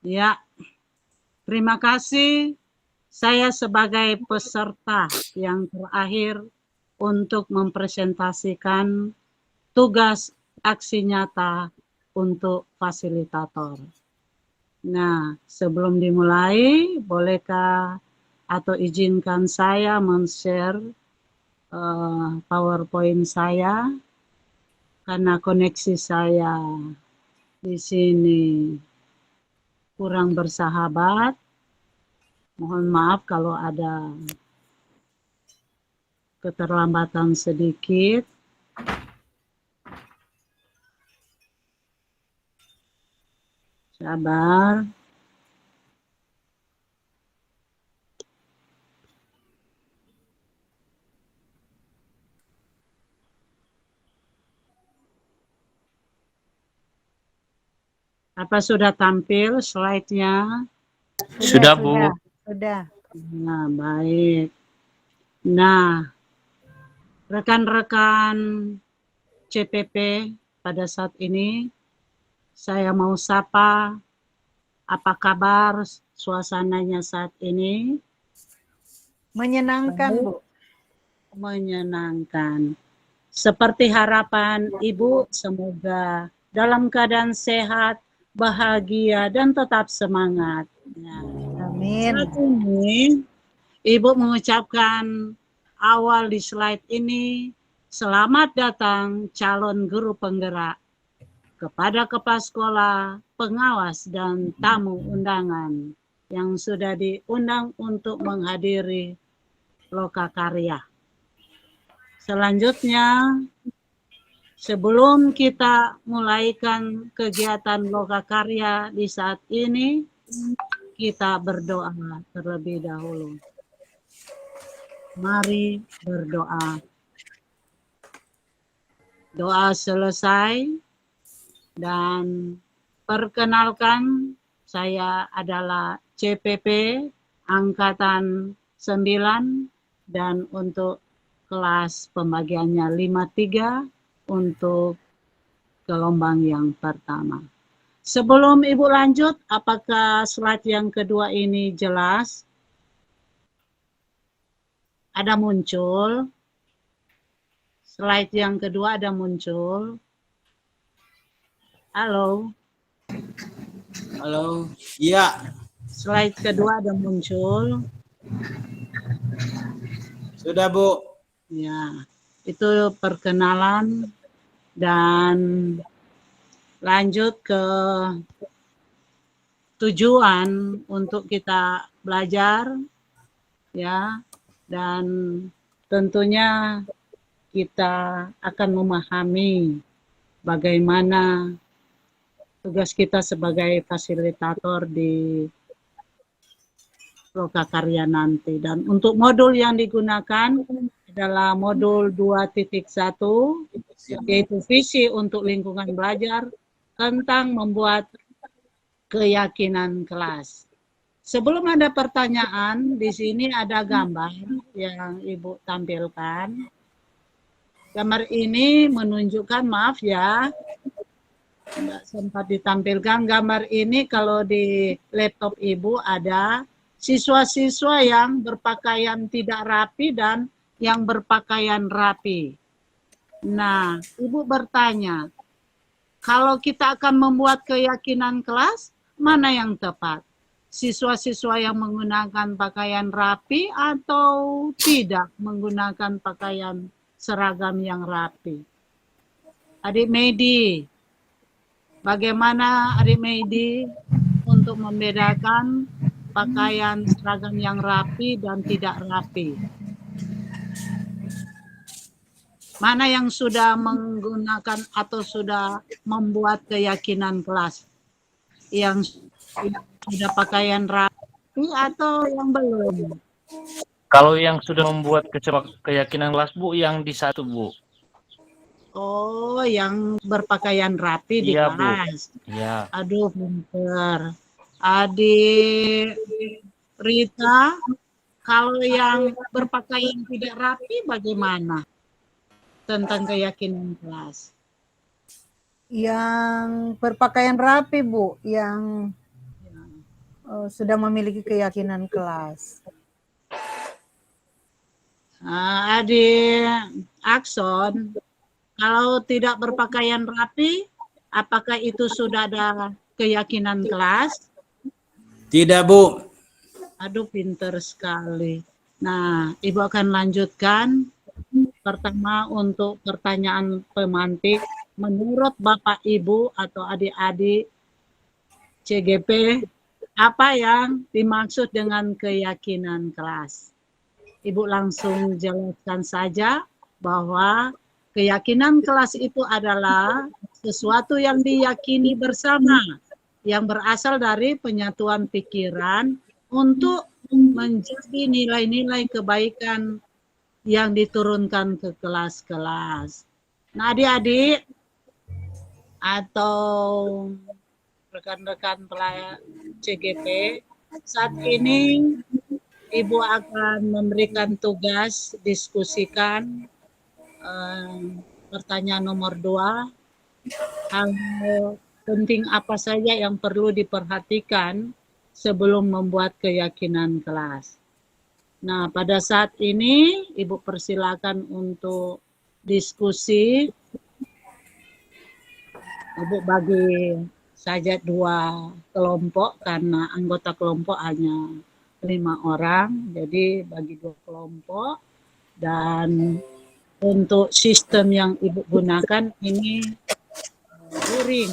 Ya, terima kasih. Saya sebagai peserta yang terakhir untuk mempresentasikan tugas aksi nyata untuk fasilitator. Nah, sebelum dimulai, bolehkah atau izinkan saya men-share PowerPoint saya karena koneksi saya di sini kurang bersahabat. Mohon maaf kalau ada keterlambatan sedikit. Sabar. Apa sudah tampil slide-nya? Sudah, Bu. Sudah. Nah, baik. Nah, rekan-rekan CPP pada saat ini, saya mau sapa, apa kabar suasananya saat ini? Menyenangkan, Bu. Menyenangkan. Seperti harapan Ibu, semoga dalam keadaan sehat, bahagia, dan tetap semangat. Nah, Amin. saat ini, Ibu mengucapkan awal di slide ini, selamat datang calon guru penggerak kepada kepala sekolah, pengawas, dan tamu undangan yang sudah diundang untuk menghadiri Lokakarya. Selanjutnya, sebelum kita mulaikan kegiatan Lokakarya di saat ini, kita berdoa terlebih dahulu. Mari berdoa. Doa selesai dan perkenalkan, saya adalah CPP Angkatan 9 dan untuk kelas pembagiannya 53 untuk gelombang yang pertama. Sebelum Ibu lanjut, apakah slide yang kedua ini jelas? Ada muncul? Slide yang kedua ada muncul? Halo? Halo. Iya. Slide kedua ada muncul? Sudah, Bu. Ya, itu perkenalan dan lanjut ke tujuan untuk kita belajar, ya, dan tentunya kita akan memahami bagaimana tugas kita sebagai fasilitator di Lokakarya nanti. Dan untuk modul yang digunakan adalah modul 2.1, yaitu visi untuk lingkungan belajar tentang membuat keyakinan kelas. Sebelum ada pertanyaan, di sini ada gambar yang Ibu tampilkan. Gambar ini menunjukkan, maaf ya, tidak sempat ditampilkan. Gambar ini kalau di laptop Ibu ada siswa-siswa yang berpakaian tidak rapi dan yang berpakaian rapi. Nah, Ibu bertanya, kalau kita akan membuat keyakinan kelas, mana yang tepat? Siswa-siswa yang menggunakan pakaian rapi atau tidak menggunakan pakaian seragam yang rapi? Adik Medi, bagaimana Adik Medi untuk membedakan pakaian seragam yang rapi dan tidak rapi? Mana yang sudah menggunakan atau sudah membuat keyakinan kelas? Yang sudah pakaian rapi atau yang belum? Kalau yang sudah membuat keyakinan kelas, Bu, yang di satu, Bu. Oh, yang berpakaian rapi di Iya, Bu. kelas. Iya. Aduh, pinter. Adik Rita, kalau yang berpakaian tidak rapi bagaimana tentang keyakinan kelas? Yang berpakaian rapi, Bu. Yang sudah memiliki keyakinan kelas. Adik Akson, kalau tidak berpakaian rapi, apakah itu sudah ada keyakinan kelas? Tidak, Bu. Aduh, pinter sekali. Nah, Ibu akan lanjutkan. Pertama, untuk pertanyaan pemantik, menurut Bapak Ibu atau adik-adik CGP, apa yang dimaksud dengan keyakinan kelas? Ibu langsung jelaskan saja bahwa keyakinan kelas itu adalah sesuatu yang diyakini bersama, yang berasal dari penyatuan pikiran untuk menjadi nilai-nilai kebaikan yang diturunkan ke kelas-kelas. Nah, adik-adik atau rekan-rekan pelajar CGP, saat ini Ibu akan memberikan tugas diskusikan pertanyaan nomor 2. Hal penting apa saja yang perlu diperhatikan sebelum membuat keyakinan kelas. Nah, pada saat ini Ibu persilakan untuk diskusi. Ibu bagi saja 2 kelompok karena anggota kelompok hanya 5 orang, jadi bagi 2 kelompok. Dan untuk sistem yang Ibu gunakan ini luring.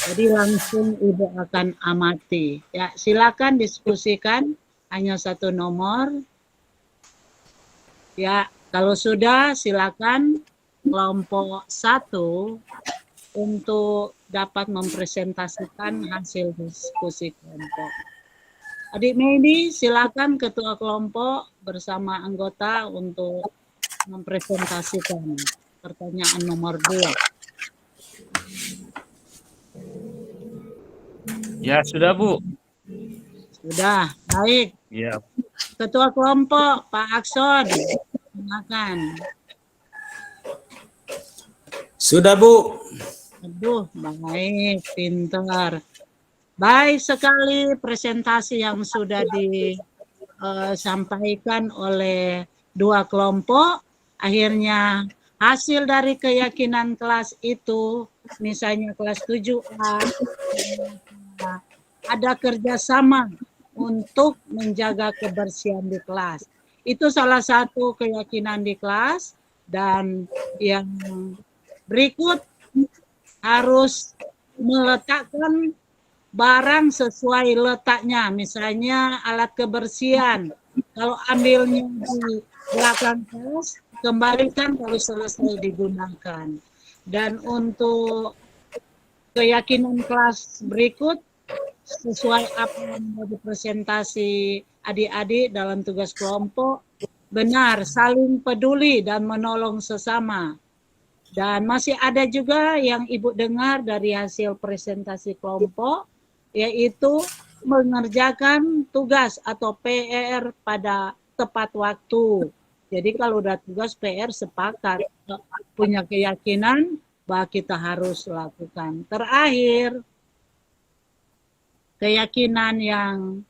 Jadi langsung Ibu akan amati. Ya, silakan diskusikan. Hanya 1 nomor. Ya, kalau sudah silakan kelompok 1 untuk dapat mempresentasikan hasil diskusi kelompok. Adik Medi, silakan ketua kelompok bersama anggota untuk mempresentasikan pertanyaan nomor 2. Ya, sudah, Bu. Sudah, baik. Ya. Ketua kelompok, Pak Akson, silakan. Sudah, Bu. Aduh, baik, pintar. Baik sekali presentasi yang sudah disampaikan oleh 2 kelompok. Akhirnya hasil dari keyakinan kelas itu, misalnya kelas 7A, ada kerjasama untuk menjaga kebersihan di kelas. Itu salah satu keyakinan di kelas. Dan yang berikut harus meletakkan barang sesuai letaknya. Misalnya alat kebersihan. Kalau ambilnya di belakang kelas, kembalikan kalau selesai digunakan. Dan untuk keyakinan kelas berikut, sesuai apa yang menjadi presentasi adik-adik dalam tugas kelompok, benar, saling peduli dan menolong sesama. Dan masih ada juga yang Ibu dengar dari hasil presentasi kelompok, yaitu mengerjakan tugas atau PR pada tepat waktu. Jadi kalau udah tugas PR sepakat, punya keyakinan bahwa kita harus lakukan. Terakhir, keyakinan yang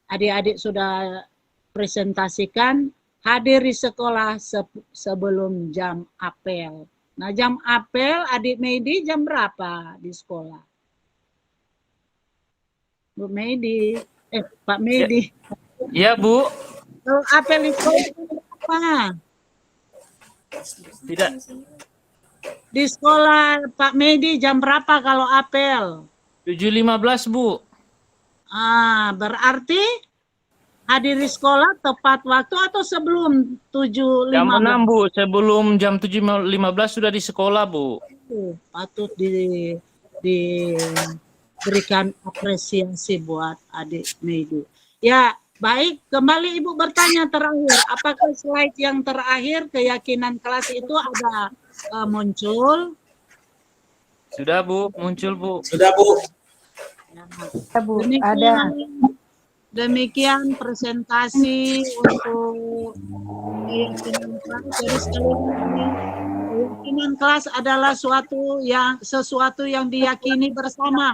adik-adik sudah presentasikan, hadir di sekolah sebelum jam apel. Nah, jam apel adik Medi jam berapa di sekolah? Bu Medi, Pak Medi. Ya, Bu. Kalau apel di sekolah apa? Tidak. Di sekolah Pak Medi jam berapa kalau apel? 7.15, Bu. Berarti hadir di sekolah tepat waktu atau sebelum 7.15? Jam 6, Bu. Sebelum jam 7.15 sudah di sekolah, Bu. Patut diberikan apresiasi buat adik Medi. Ya, baik. Kembali Ibu bertanya terakhir. Apakah slide yang terakhir keyakinan kelas itu ada muncul? Sudah, Bu. Muncul, Bu. Sudah, Bu. Ya, Bu, demikian, demikian presentasi untuk keyakinan kelas. Jadi sekali lagi, keyakinan kelas adalah sesuatu yang diyakini bersama,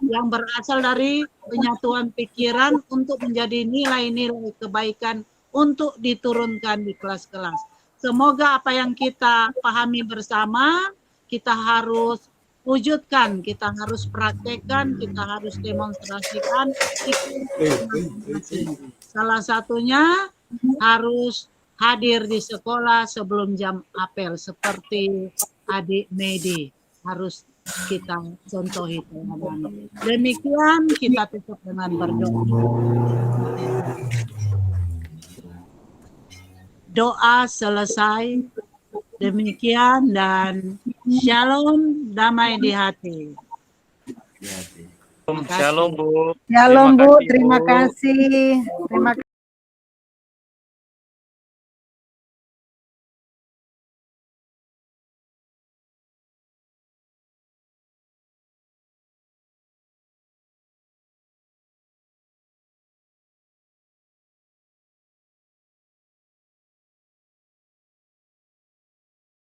yang berasal dari penyatuan pikiran untuk menjadi nilai-nilai kebaikan untuk diturunkan di kelas-kelas. Semoga apa yang kita pahami bersama, kita harus wujudkan, kita harus praktekkan, kita harus demonstrasikan. Salah satunya harus hadir di sekolah sebelum jam apel, seperti adik Medi harus kita contohi teman-teman. Demikian kita tutup dengan berdoa. Doa selesai. Demikian dan shalom, damai di hati. Shalom Bu. Shalom Bu, kasih, terima Bu. kasih. Terima